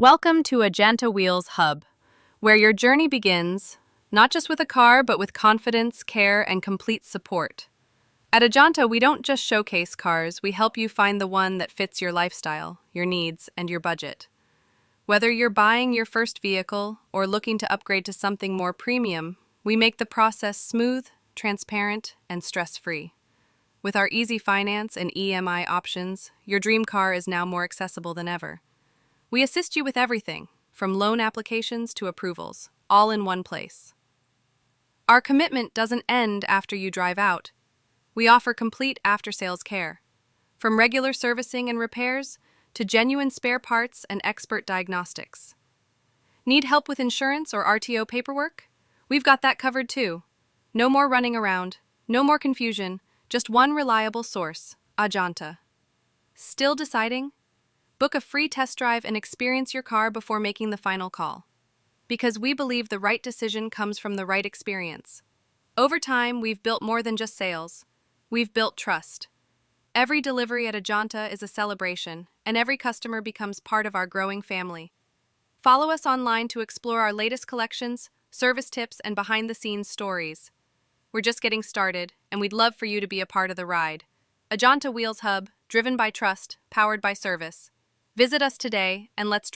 Welcome to Ajanta Wheels Hub, where your journey begins, not just with a car, but with confidence, care, and complete support. At Ajanta, we don't just showcase cars, we help you find the one that fits your lifestyle, your needs, and your budget. Whether you're buying your first vehicle or looking to upgrade to something more premium, we make the process smooth, transparent, and stress-free. With our easy finance and EMI options, your dream car is now more accessible than ever. We assist you with everything, from loan applications to approvals, all in one place. Our commitment doesn't end after you drive out. We offer complete after-sales care, from regular servicing and repairs to genuine spare parts and expert diagnostics. Need help with insurance or RTO paperwork? We've got that covered too. No more running around, no more confusion, just one reliable source, Ajanta. Still deciding? Book a free test drive and experience your car before making the final call. Because we believe the right decision comes from the right experience. Over time, we've built more than just sales. We've built trust. Every delivery at Ajanta is a celebration, and every customer becomes part of our growing family. Follow us online to explore our latest collections, service tips, and behind-the-scenes stories. We're just getting started, and we'd love for you to be a part of the ride. Ajanta Wheels Hub, driven by trust, powered by service. Visit us today, and let's